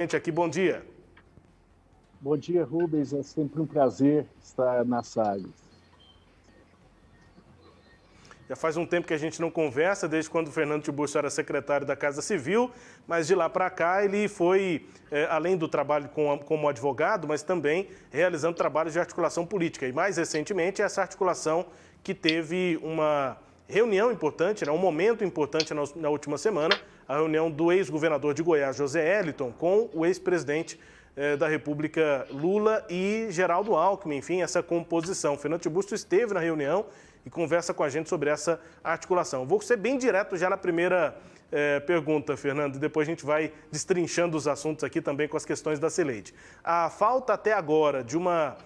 gente aqui. Bom dia. Bom dia, Rubens. É sempre um prazer estar na Sagres. Já faz um tempo que a gente não conversa, desde quando o Fernando Tiburcio era secretário da Casa Civil, mas de lá para cá ele foi, além do trabalho como advogado, mas também realizando trabalhos de articulação política. E mais recentemente, essa articulação que teve uma reunião importante, um momento importante na última semana, a reunião do ex-governador de Goiás, José Eliton, com o ex-presidente da República, Lula, e Geraldo Alckmin, enfim, essa composição. Fernando Tiburcio esteve na reunião e conversa com a gente sobre essa articulação. Vou ser bem direto já na primeira pergunta, Fernando, e depois a gente vai destrinchando os assuntos aqui também com as questões da Cileide. A falta até agora de uma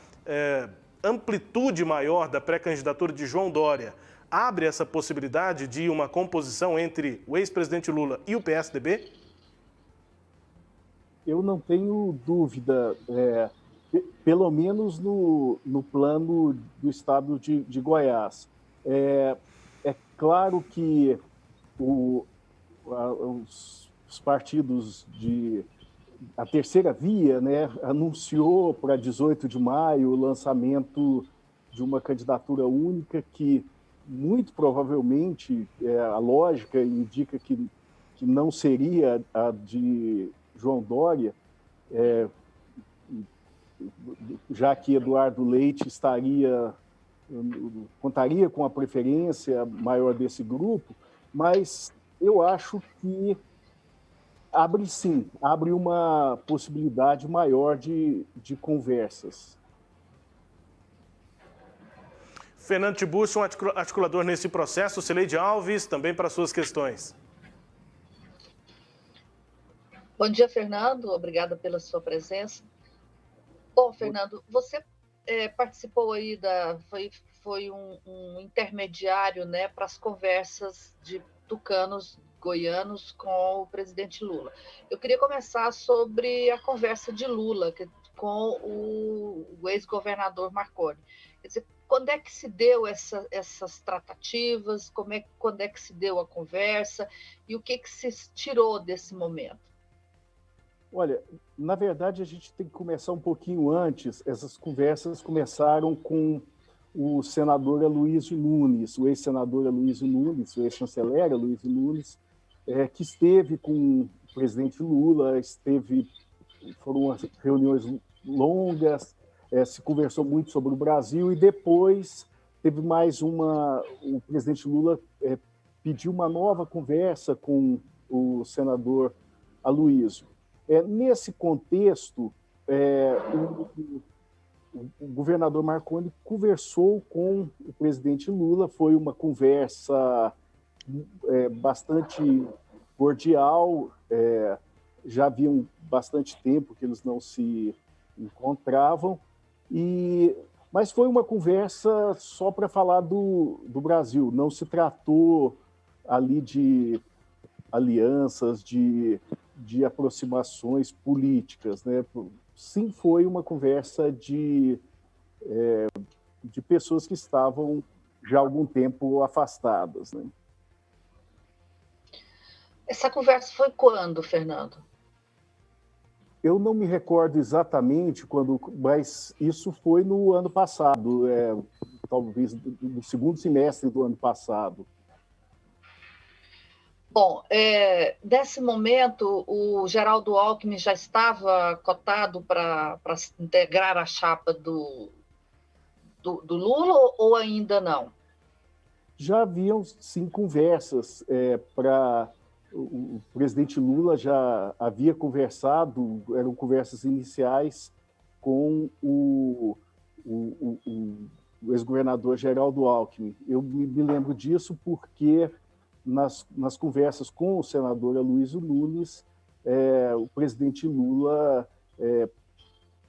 amplitude maior da pré-candidatura de João Dória abre essa possibilidade de uma composição entre o ex-presidente Lula e o PSDB? Eu não tenho dúvida, pelo menos no plano do estado de Goiás. É claro que os partidos a terceira via, né, anunciou para 18 de maio o lançamento de uma candidatura única que, muito provavelmente, a lógica indica que não seria a de João Dória, já que Eduardo Leite contaria com a preferência maior desse grupo, mas eu acho que abre uma possibilidade maior de conversas. Fernando Tiburcio, um articulador nesse processo. Cileide Alves, também para suas questões. Bom dia, Fernando. Obrigada pela sua presença. Bom, Fernando, você participou aí foi um intermediário, né, para as conversas de tucanos goianos com o presidente Lula. Eu queria começar sobre a conversa de Lula com o ex-governador Marconi. Quer dizer, quando é que se deu essas tratativas? Quando é que se deu a conversa? E o que se tirou desse momento? Olha, na verdade, a gente tem que começar um pouquinho antes. Essas conversas começaram com o senador Aloysio Nunes, o ex-senador Aloysio Nunes, o ex-chanceler Aloysio Nunes, que esteve com o presidente Lula, foram reuniões longas, se conversou muito sobre o Brasil, e depois teve mais o presidente Lula pediu uma nova conversa com o senador Aloysio. Nesse contexto, o governador Marconi conversou com o presidente Lula, foi uma conversa bastante cordial, já havia bastante tempo que eles não se encontravam, mas foi uma conversa só para falar do Brasil, não se tratou ali de alianças, de aproximações políticas, né? Sim, foi uma conversa de pessoas que estavam já há algum tempo afastadas, né? Essa conversa foi quando, Fernando? Eu não me recordo exatamente quando, mas isso foi no ano passado, talvez no segundo semestre do ano passado. Bom, nesse momento, o Geraldo Alckmin já estava cotado para integrar a chapa do Lula ou ainda não? Já haviam, sim, conversas para... O presidente Lula já havia conversado, eram conversas iniciais com o ex-governador Geraldo Alckmin. Eu me lembro disso porque nas conversas com o senador Aloysio Nunes, o presidente Lula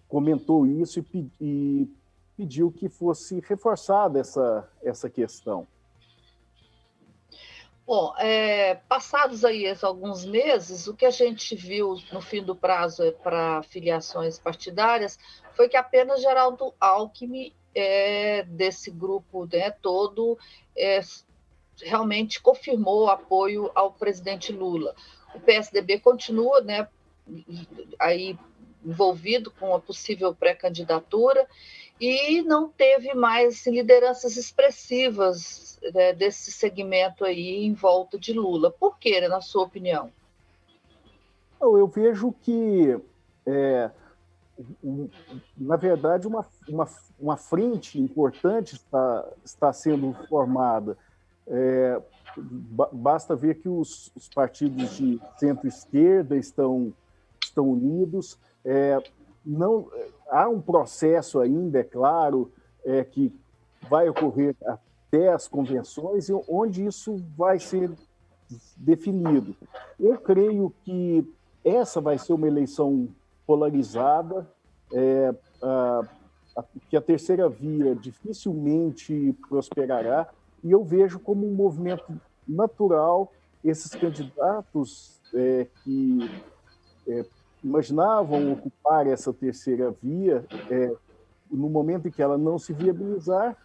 comentou isso e pediu que fosse reforçada essa questão. Bom, passados aí alguns meses, o que a gente viu no fim do prazo para filiações partidárias foi que apenas Geraldo Alckmin, desse grupo, né, todo, realmente confirmou o apoio ao presidente Lula. O PSDB continua, né, aí envolvido com a possível pré-candidatura, e não teve mais lideranças expressivas, né, desse segmento aí em volta de Lula. Por quê, na sua opinião? Eu vejo que, na verdade, uma frente importante está sendo formada. Basta ver que os partidos de centro-esquerda estão unidos. Não, há um processo ainda, é claro, que vai ocorrer até as convenções, onde isso vai ser definido. Eu creio que essa vai ser uma eleição polarizada, que a terceira via dificilmente prosperará, e eu vejo como um movimento natural esses candidatos que imaginavam ocupar essa terceira via, no momento em que ela não se viabilizar,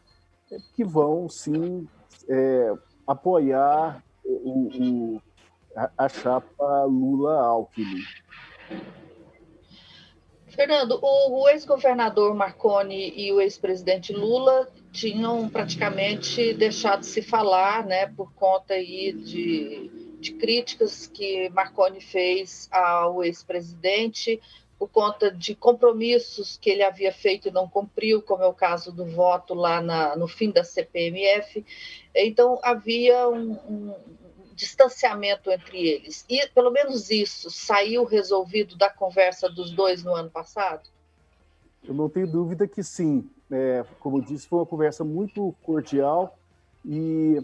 que vão, sim, apoiar a chapa Lula-Alckmin. Fernando, o ex-governador Marconi e o ex-presidente Lula tinham praticamente deixado de se falar, né, por conta aí de críticas que Marconi fez ao ex-presidente, por conta de compromissos que ele havia feito e não cumpriu, como é o caso do voto lá no fim da CPMF. Então, havia um distanciamento entre eles. E, pelo menos isso, saiu resolvido da conversa dos dois no ano passado? Eu não tenho dúvida que sim. Como eu disse, foi uma conversa muito cordial e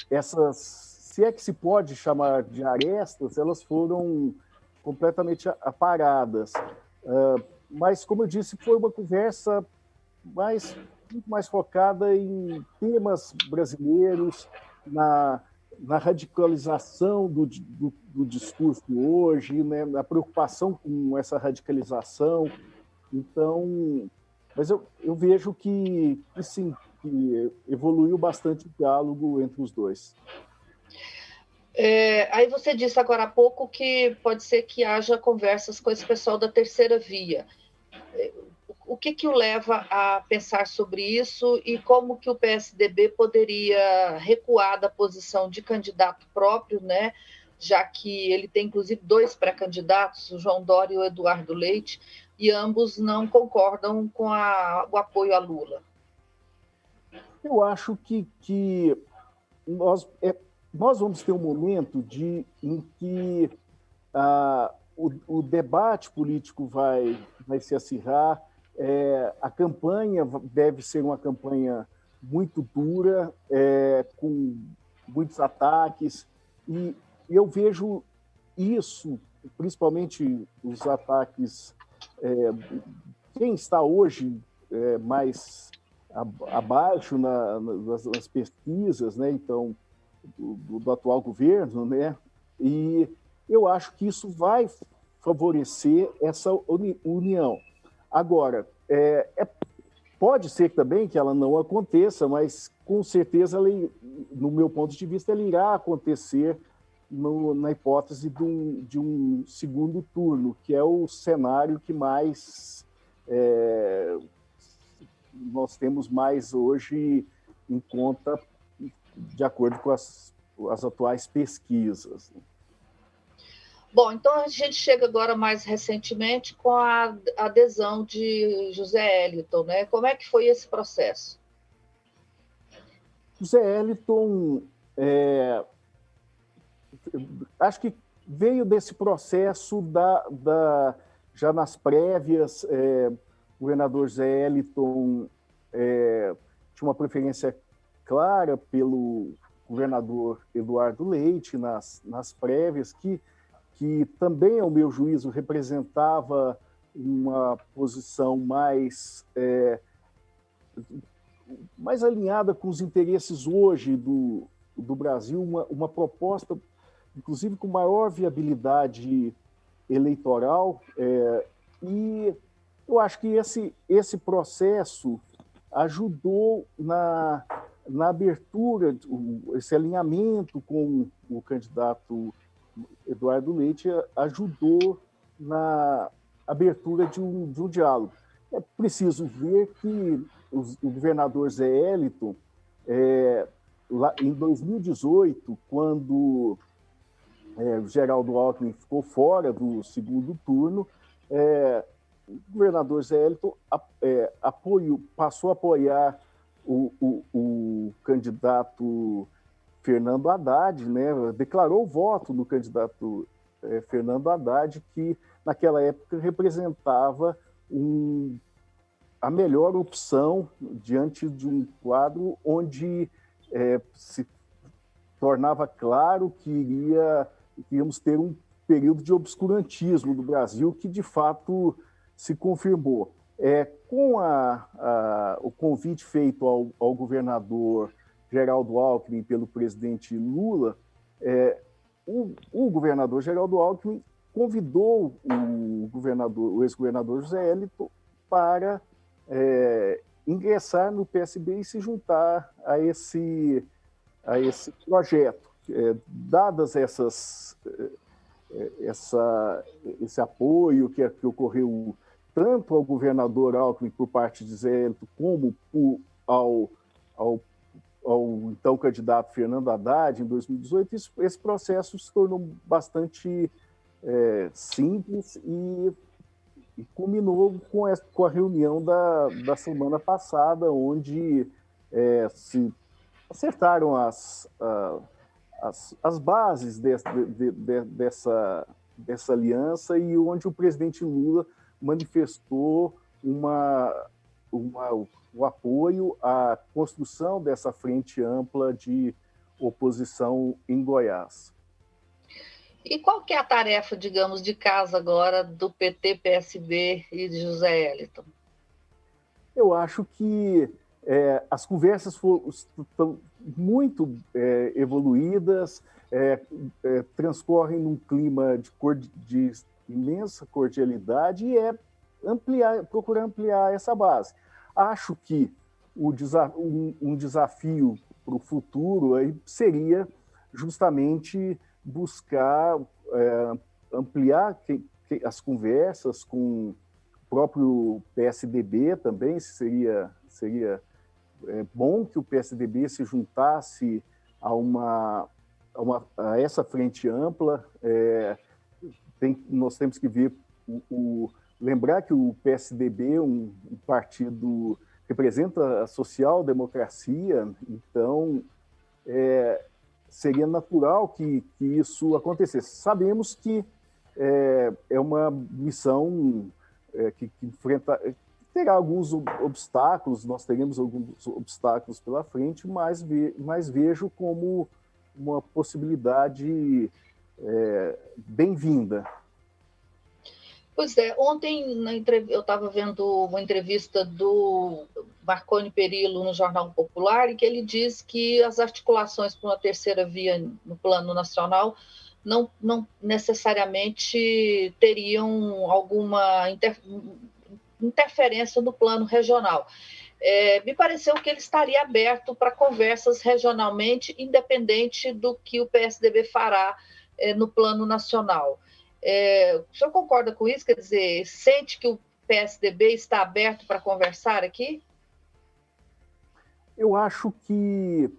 essas, se é que se pode chamar de arestas, elas foram completamente aparadas. Mas, como eu disse, foi uma conversa muito mais focada em temas brasileiros, na radicalização do discurso hoje, né, na preocupação com essa radicalização. Então, mas eu vejo que sim, que evoluiu bastante o diálogo entre os dois. Aí você disse agora há pouco que pode ser que haja conversas com esse pessoal da terceira via. O que o leva a pensar sobre isso e como que o PSDB poderia recuar da posição de candidato próprio, né? Já que ele tem, inclusive, dois pré-candidatos, o João Dória e o Eduardo Leite, e ambos não concordam com o apoio a Lula. Eu acho que nós vamos ter um momento em que o debate político vai se acirrar. A campanha deve ser uma campanha muito dura, com muitos ataques, e eu vejo isso, principalmente os ataques. Quem está hoje mais abaixo nas pesquisas, né? Então, do atual governo, né? E eu acho que isso vai favorecer essa união. Agora, pode ser também que ela não aconteça, mas com certeza, no meu ponto de vista, ela irá acontecer na hipótese de um segundo turno, que é o cenário que mais nós temos mais hoje em conta, de acordo com as atuais pesquisas. Bom, então a gente chega agora mais recentemente com a adesão de José Eliton, né? Como é que foi esse processo? José Eliton, acho que veio desse processo já nas prévias. O governador José Eliton tinha uma preferência clara pelo governador Eduardo Leite nas prévias, que também, ao meu juízo, representava uma posição mais alinhada com os interesses hoje do Brasil, uma proposta, inclusive, com maior viabilidade eleitoral. E eu acho que esse processo ajudou na abertura, esse alinhamento com o candidato Eduardo Leite ajudou na abertura de um diálogo. É preciso ver que o governador Zé Hélito, lá em 2018, quando o Geraldo Alckmin ficou fora do segundo turno, o governador Zé Hélito passou a apoiar o candidato Fernando Haddad, né? Declarou voto no candidato Fernando Haddad, que naquela época representava a melhor opção diante de um quadro onde se tornava claro que iríamos ter um período de obscurantismo do Brasil, que de fato se confirmou. Com o convite feito ao governador Geraldo Alckmin pelo presidente Lula, o governador Geraldo Alckmin convidou o ex-governador José Hélito para ingressar no PSB e se juntar a esse projeto. Dadas esse apoio que ocorreu tanto ao governador Alckmin por parte de Zé Hélito, como ao então candidato Fernando Haddad em 2018, esse processo se tornou bastante simples e culminou com a reunião da semana passada, onde se acertaram as bases dessa aliança e onde o presidente Lula manifestou o apoio à construção dessa frente ampla de oposição em Goiás. E qual que é a tarefa, digamos, de casa agora do PT, PSB e de José Hélito? Eu acho que as conversas estão muito evoluídas, transcorrem num clima de imensa cordialidade e procurar ampliar essa base. Acho que um desafio para o futuro aí seria justamente buscar ampliar as conversas com o próprio PSDB também. Seria bom que o PSDB se juntasse a essa frente ampla. Nós temos que ver lembrar que o PSDB é um partido que representa a social-democracia, então seria natural que isso acontecesse. Sabemos que é uma missão que terá alguns obstáculos, nós teremos alguns obstáculos pela frente, mas vejo como uma possibilidade bem-vinda. Pois é, ontem eu estava vendo uma entrevista do Marconi Perillo no Jornal Popular, e que ele diz que as articulações para uma terceira via no plano nacional não necessariamente teriam alguma interferência no plano regional. Me pareceu que ele estaria aberto para conversas regionalmente, independente do que o PSDB fará no plano nacional. O senhor concorda com isso? Quer dizer, sente que o PSDB está aberto para conversar aqui? Eu acho que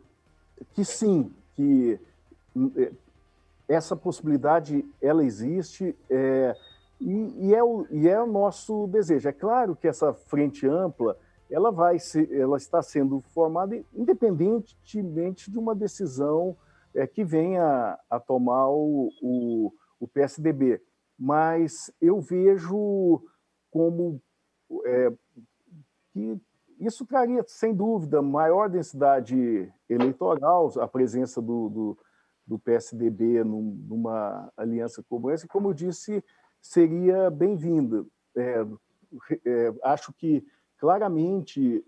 sim, que essa possibilidade ela existe e é o nosso desejo. É claro que essa frente ampla ela está sendo formada independentemente de uma decisão que venha a tomar o PSDB, mas eu vejo como que isso traria, sem dúvida, maior densidade eleitoral, a presença do PSDB numa aliança como essa, e, como eu disse, seria bem-vinda. Acho que, claramente,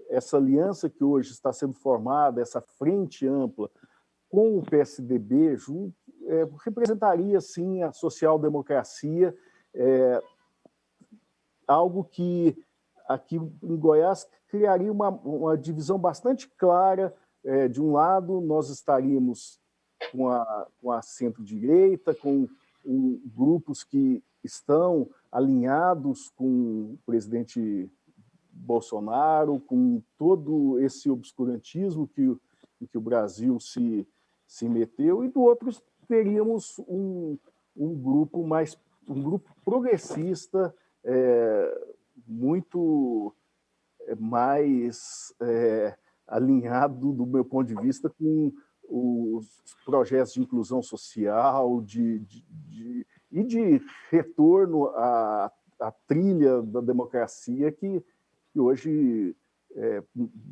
essa aliança que hoje está sendo formada, essa frente ampla com o PSDB junto, representaria, sim, a social-democracia, algo que aqui em Goiás criaria uma divisão bastante clara. De um lado, nós estaríamos com a centro-direita, com grupos que estão alinhados com o presidente Bolsonaro, com todo esse obscurantismo que o Brasil se meteu, e do outro teríamos um grupo progressista, muito mais alinhado, do meu ponto de vista, com os projetos de inclusão social e de retorno à trilha da democracia que hoje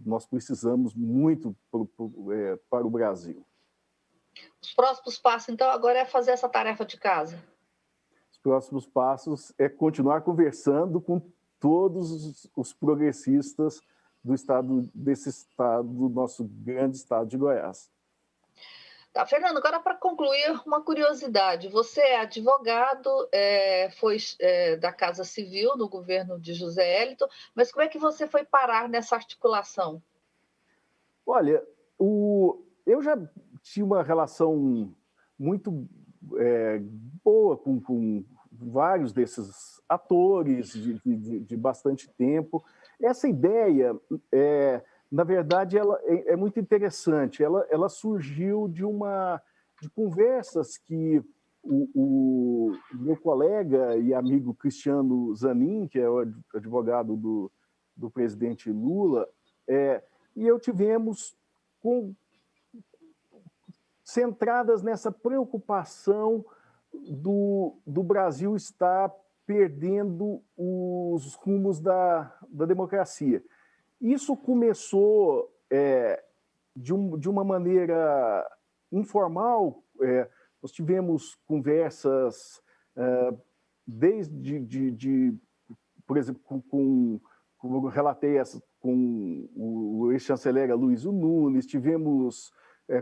nós precisamos muito para o Brasil. Os próximos passos, então, agora é fazer essa tarefa de casa? Os próximos passos é continuar conversando com todos os progressistas desse estado, do nosso grande estado de Goiás. Tá, Fernando, agora para concluir, uma curiosidade. Você é advogado, foi da Casa Civil no governo de José Hélito, mas como é que você foi parar nessa articulação? Olha, eu já tinha uma relação muito boa com vários desses atores de bastante tempo. Essa ideia, na verdade, ela é muito interessante. Ela surgiu de conversas que o meu colega e amigo Cristiano Zanin, que é o advogado do presidente Lula, e eu tivemos centradas nessa preocupação do Brasil estar perdendo os rumos da democracia. Isso começou de uma maneira informal. Nós tivemos conversas desde, por exemplo, como eu relatei, com o ex-chanceler Luiz Nunes, tivemos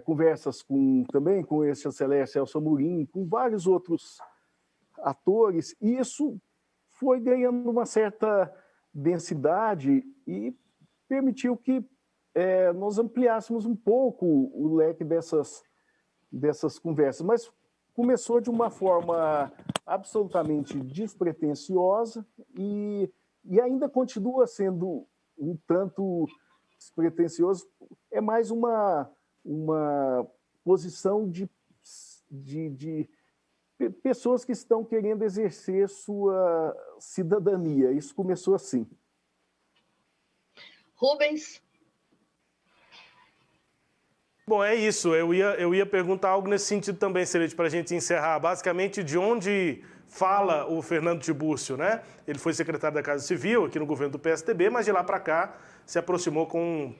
conversas também com o ex-chanceler Celso Amorim, com vários outros atores, e isso foi ganhando uma certa densidade e permitiu que nós ampliássemos um pouco o leque dessas conversas, mas começou de uma forma absolutamente despretensiosa e ainda continua sendo um tanto despretensioso. É mais uma posição de pessoas que estão querendo exercer sua cidadania. Isso começou assim. Rubens? Bom, é isso. Eu ia perguntar algo nesse sentido também, Celeste, para a gente encerrar. Basicamente, de onde fala o Fernando Tiburcio, né? Ele foi secretário da Casa Civil aqui no governo do PSDB, mas de lá para cá se aproximou com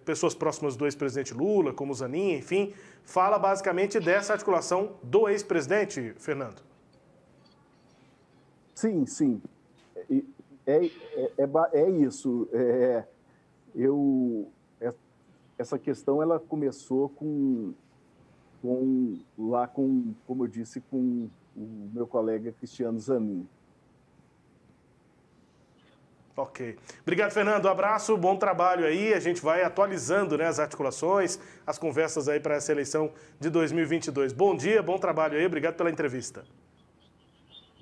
pessoas próximas do ex-presidente Lula, como Zanin, enfim. Fala basicamente dessa articulação do ex-presidente, Fernando. Sim, sim. É isso. Essa questão ela começou como eu disse, com o meu colega Cristiano Zanin. Ok. Obrigado, Fernando. Um abraço, bom trabalho aí. A gente vai atualizando, né, as articulações, as conversas aí para essa eleição de 2022. Bom dia, bom trabalho aí. Obrigado pela entrevista.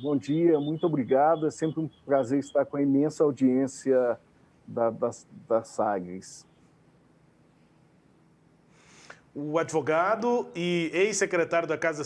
Bom dia, muito obrigado. É sempre um prazer estar com a imensa audiência da Sagres. O advogado e ex-secretário da Casa